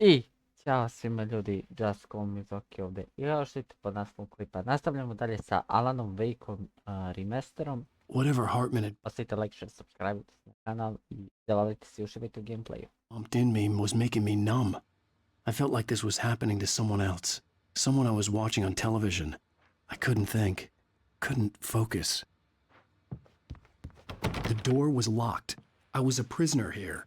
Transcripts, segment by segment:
I ćao svima ljudi, JustCallMeZoki ovdje. I kao što vidite pod naslovom klipa, nastavljamo dalje sa Alanom Wakeom remasterom. Whatever Hartmana Ostavite like, share, subscribe na kanal i zavalite se uživajte u gameplayu. pumped in me was making me numb. I felt like this was happening to someone else. Someone I was watching on television. I couldn't think. Couldn't focus. The door was locked. I was a prisoner here.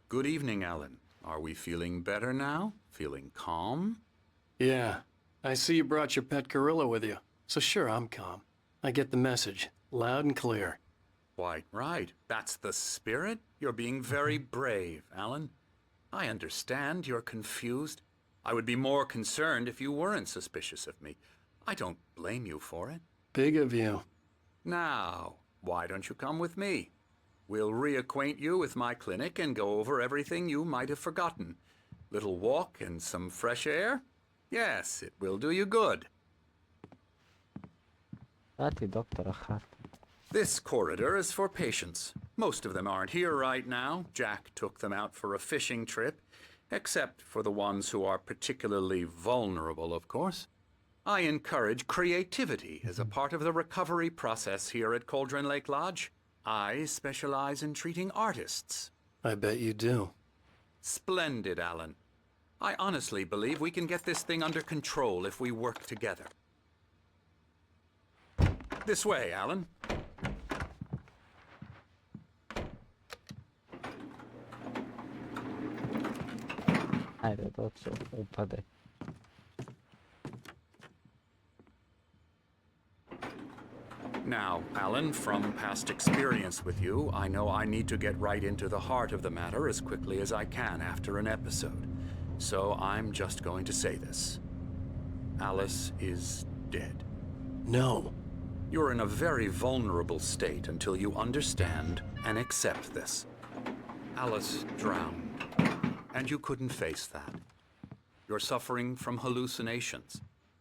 Good evening, Alan. Are we feeling better now? Feeling calm? Yeah. I see you brought your pet gorilla with you. So sure, I'm calm. I get the message. Loud and clear. Quite right. That's the spirit. You're being very brave, Alan. I understand you're confused. I would be more concerned if you weren't suspicious of me. I don't blame you for it. Big of you. Now, why don't you come with me? We'll reacquaint you with my clinic and go over everything you might have forgotten. Little walk and some fresh air? Yes, it will do you good. Dati Doktora Hartmana. This corridor is for patients. Most of them aren't here right now. Jack took them out for a fishing trip, except for the ones who are particularly vulnerable, of course. I encourage creativity as a part of the recovery process here at Cauldron Lake Lodge. I specialize in treating artists. I bet you do. Splendid, Alan. I honestly believe we can get this thing under control if we work together. This way, Alan. Ajde, doću, upade. Now, Alan, from past experience with you, I know I need to get right into the heart of the matter as quickly as I can after an episode. So I'm just going to say this. Alice is dead. No. You're in a very vulnerable state until you understand and accept this. Alice drowned, and you couldn't face that. You're suffering from hallucinations,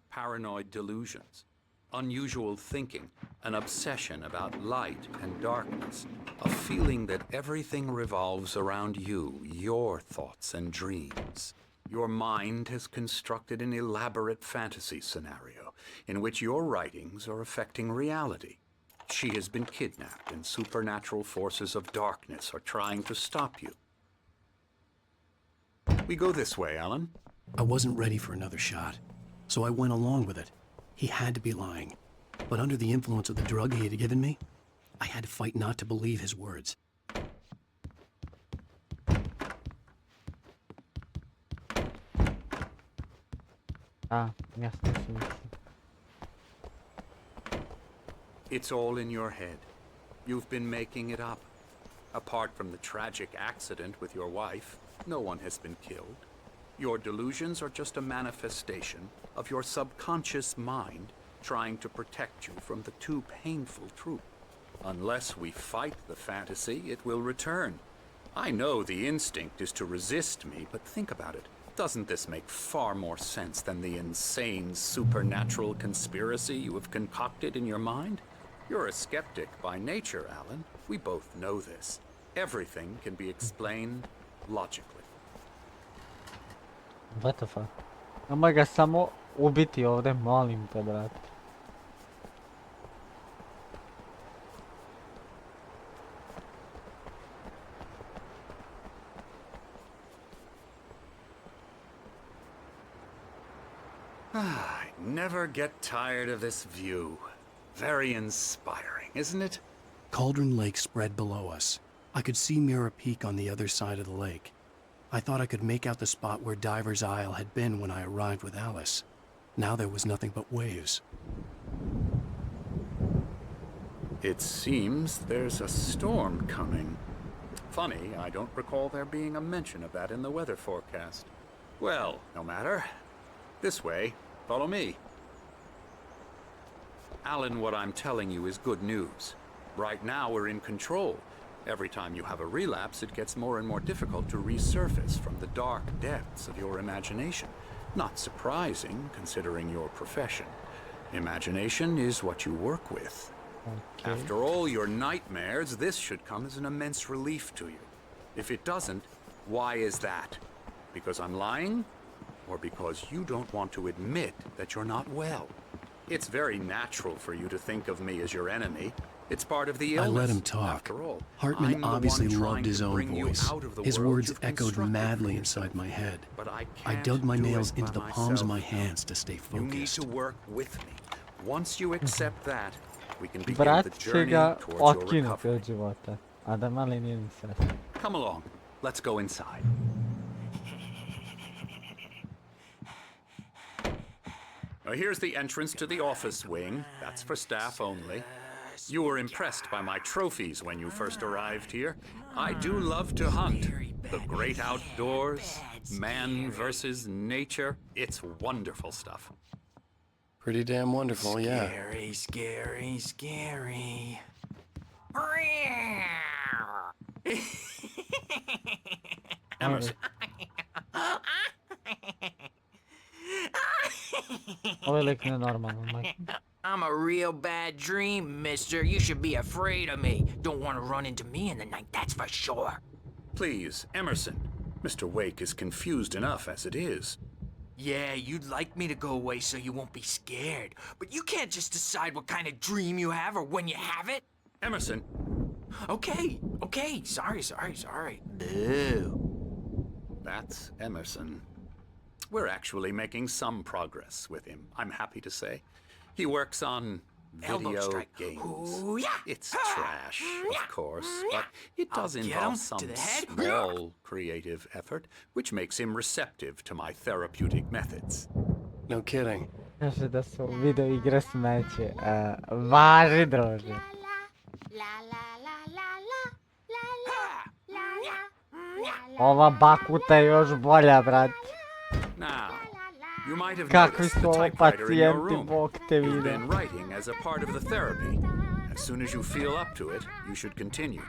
paranoid delusions, unusual thinking, an obsession about light and darkness, a feeling that everything revolves around you, your thoughts and dreams. Your mind has constructed an elaborate fantasy scenario in which your writings are affecting reality. She has been kidnapped and supernatural forces of darkness are trying to stop you. We go this way, Alan. I wasn't ready for another shot, so I went along with it. He had to be lying. But under the influence of the drug he had given me, I had to fight not to believe his words. Jasno si mislim. It's all in your head. You've been making it up. Apart from the tragic accident with your wife, no one has been killed. Your delusions are just a manifestation of your subconscious mind trying to protect you from the too painful truth. Unless we fight the fantasy, it will return. I know the instinct is to resist me, but think about it. Doesn't this make far more sense than the insane supernatural conspiracy you have concocted in your mind? You're a skeptic by nature, Alan. We both know this. Everything can be explained logically. What the fuck? Nemoj ga samo ubiti ovdje, molim te, brate. I never get tired of this view. Very inspiring, isn't it? Cauldron Lake spread below us. I could see Mirror Peak on the other side of the lake. I thought I could make out the spot where Diver's Isle had been when I arrived with Alice. Now there was nothing but waves. It seems there's a storm coming. Funny, I don't recall there being a mention of that in the weather forecast. Well, no matter. This way. Follow me. Alan, what I'm telling you is good news. Right now we're in control. Every time you have a relapse, it gets more and more difficult to resurface from the dark depths of your imagination. Not surprising, considering your profession. Imagination is what you work with. Okay. After all your nightmares, this should come as an immense relief to you. If it doesn't, why is that? Because I'm lying? Or because you don't want to admit that you're not well? It's very natural for you to think of me as your enemy. It's part of the illness. I let him talk. After all, Hartman I'm the obviously one loved trying his to own bring you voice. out of the His world words you've echoed constructed madly for inside yourself. my head. But I I can't dug my do nails it into by the palms of my myself. hands to stay You need focused. to work with me. Once you accept that, we can begin Brat the će journey ga towards your otkinuti recovery. od života. A da mali nije ni srećan. Come along. Let's go inside. Now, here's the entrance to the office wing. That's for staff only. You were impressed by my trophies when you first arrived here. I do love to hunt. The great outdoors, man versus nature. It's wonderful stuff. Pretty damn wonderful, yeah. Scary, scary, scary. Emerson, Ovo je lik nenormalan, majke. I'm a real bad dream, mister. You should be afraid of me. Don't want to run into me in the night, that's for sure. please, Emerson. Mr. Wake is confused enough as it is. Yeah, you'd like me to go away so you won't be scared. But you can't just decide what kind of dream you have or when you have it. Emerson, Okay, okay. Sorry. Boo. that's Emerson. We're actually making some progress with him, I'm happy to say. He works on Elbow video strike. games. Hoo-yah! It's trash, of course, but it does I'll get involve him some to the head. small creative effort, which makes him receptive to my therapeutic methods. No kidding. Kaže da su video igre smeće. Važi, druže. Ova bakuta je još bolja, brat. Now, you might have Kakvi noticed su the ovo typewriter in your pacijenti, room. bog te You've vide. been writing as a part of the therapy. As soon as you feel up to it, you should continue.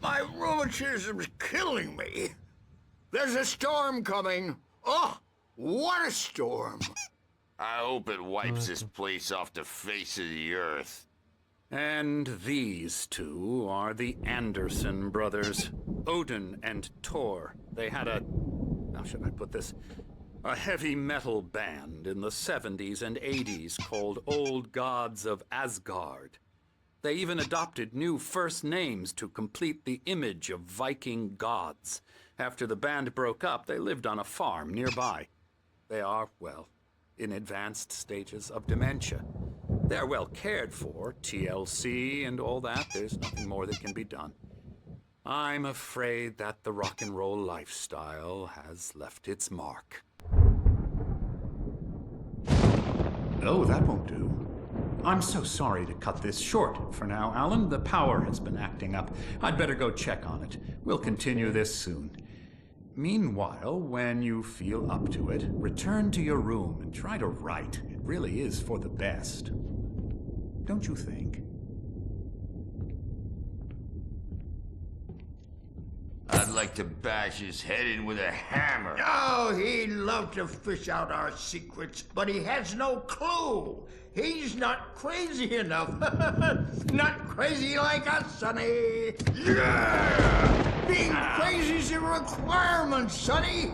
My rheumatism's killing me. There's a storm coming. Oh, what a storm. I hope it wipes this place off the face of the earth. And these two are the Anderson brothers, Odin and Thor. They had a, how should I put this, a heavy metal band in the 70s and 80s called Old Gods of Asgard. They even adopted new first names to complete the image of Viking gods. After the band broke up, they lived on a farm nearby. They are, well, in advanced stages of dementia. They're well cared for, TLC and all that. There's nothing more that can be done. I'm afraid that the rock and roll lifestyle has left its mark. Oh, that won't do. I'm so sorry to cut this short for now, Alan. The power has been acting up. I'd better go check on it. We'll continue this soon. Meanwhile, when you feel up to it, return to your room and try to write. It really is for the best. Don't you think? I'd like to bash his head in with a hammer. Oh, he'd love to fish out our secrets, but he has no clue. He's not crazy enough. Not crazy like us, Sonny. Yeah! Being crazy's a requirement, Sonny.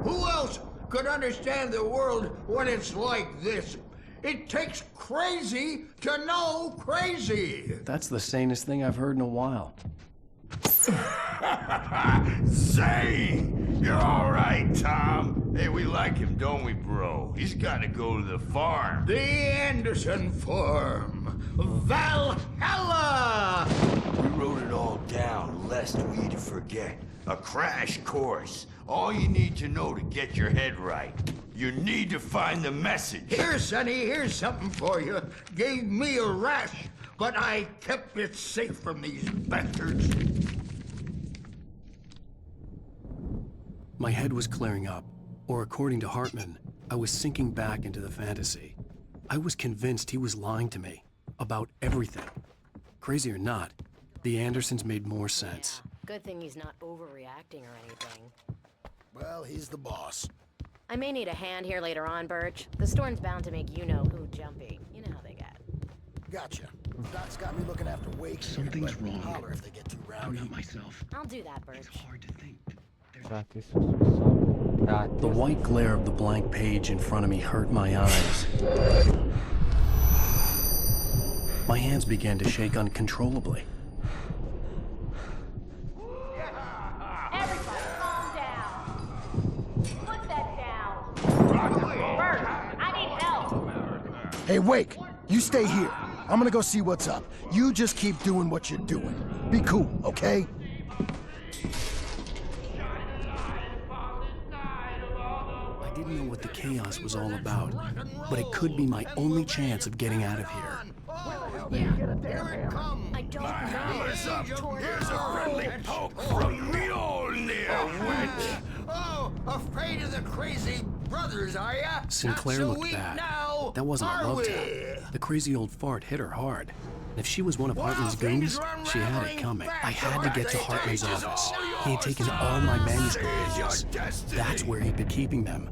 Who else could understand the world when it's like this? It takes crazy to know crazy. That's the sanest thing I've heard in a while. Zane! You're all right, Tom. Hey, we like him, don't we, bro? He's got to go to the farm. The Anderson Farm. Valhalla! We wrote it all down, lest we to forget. A crash course. All you need to know to get your head right. You need to find the message. Here, Sonny, here's something for you. Gave me a rash, but I kept it safe from these bastards. My head was clearing up. Or according to Hartman, I was sinking back into the fantasy. I was convinced he was lying to me about everything. Crazy or not, the Andersons made more sense. Good thing he's not overreacting or anything. Well, he's the boss. I may need a hand here later on, Birch. The storm's bound to make you-know-who jumpy. You know how they get. Gotcha. Doc's got me looking after Wake. Something's but wrong. Holler if they get too rowdy. I'm not myself. I'll do that, Birch. It's hard to think. Gratis uslugu, gratis. The white glare of the blank page in front of me hurt my eyes. My hands began to shake uncontrollably. Everybody, calm down. Put that down. Bert, I need help. Hey, Wake, you stay here. I'm gonna go see what's up. You just keep doing what you're doing. Be cool, okay? I didn't know what the chaos was all about, but it could be my only chance of getting out of here. I don't know. Here's a friendly poke from Mjolnir, witch! Oh, afraid of the crazy brothers, are ya? Sinclair Not so looked weak bad. now, That wasn't a are love we? tap. The crazy old fart hit her hard. And if she was one of Hartman's goons, she had it coming. I had to get to Hartman's office. He had taken all my manuscript pages. That's where he'd been keeping them.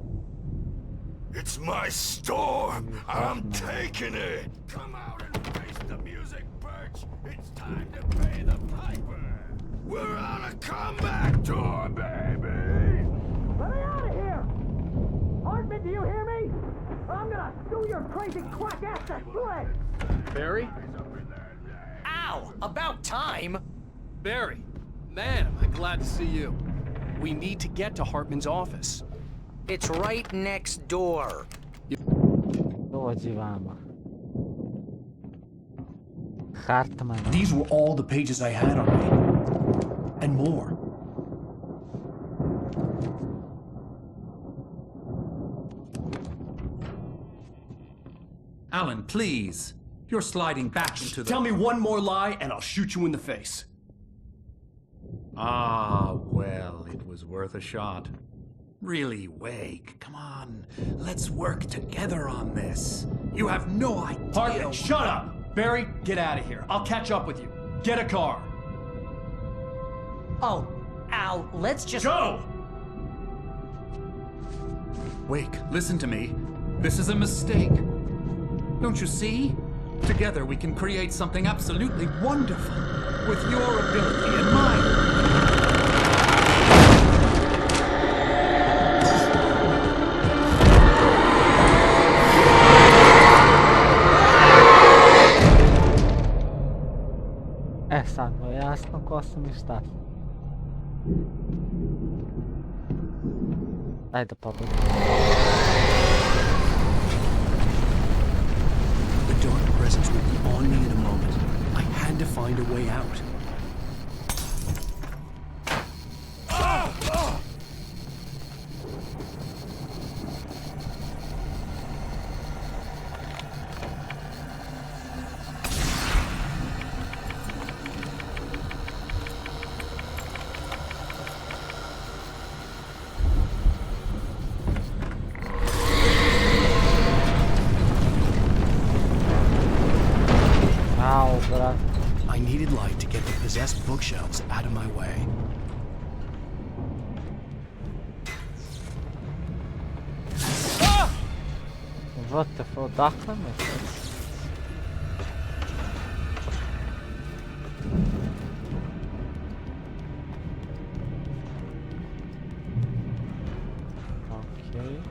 It's my store! I'm taking it! Come out and face the music, Birch! It's time to pay the piper! We're on a comeback tour, baby! Let me out of here! Hartman, do you hear me? I'm gonna sue your crazy quack ass to shreds! Barry? Ow! About time! Barry! Man, am I glad to see you. We need to get to Hartman's office. It's right next door. Dođi vama. Hartmana. These were all the pages I had on me. And more. Alan, please. You're sliding back into the... Tell me one more lie and I'll shoot you in the face. Ah, well, it was worth a shot. Really, Wake, come on. Let's work together on this. You have no idea... Hartman, shut up! Barry, get out of here. I'll catch up with you. Get a car. Oh, Al, let's just... Go! Wake, listen to me. This is a mistake. Don't you see? Together we can create something absolutely wonderful. With your ability and mine. Sad mu je jasno ko sam i šta sam. Daj da pobegam. The dark presence would be on me in a moment. I had to find a way out. I needed light to get the possessed bookshelves out of my way. What the fuck, odakle me to? Okej.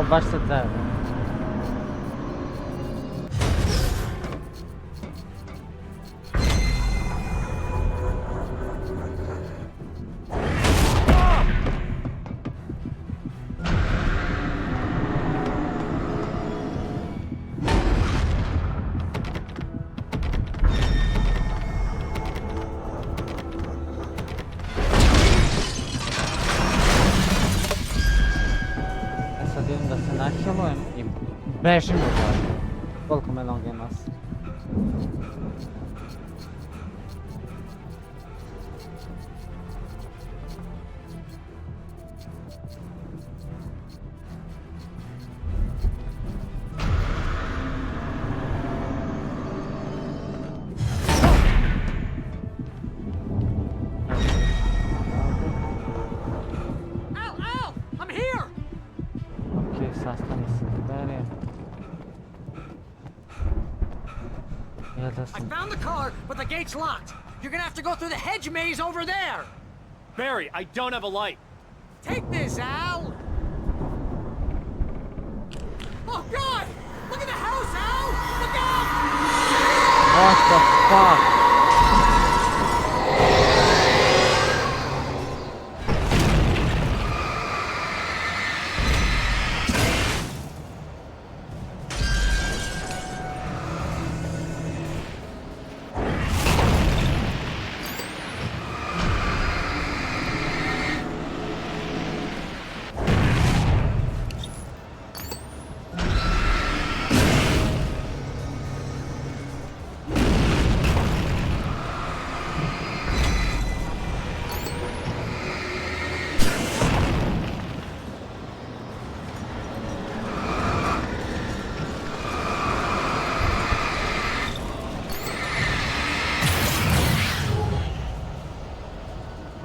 baš sad zajedno. Nahilujem i bežimo dalje. Koliko me noge nosi. I found the car, but the gate's locked. You're gonna have to go through the hedge maze over there. Barry, I don't have a light. Take this, Al. Oh, God! Look at the house, Al! Look out! What the fuck?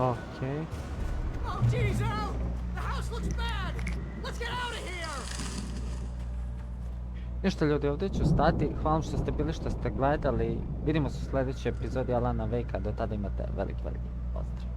Okay. Oh, geez, Al! The house looks bad! Let's get out of here! Ništa ljudi, ovdje ću stati. Hvala vam što ste bili, što ste gledali. Vidimo se u sljedećoj epizodi Alana Wakea. Do tada imate veliki pozdrav.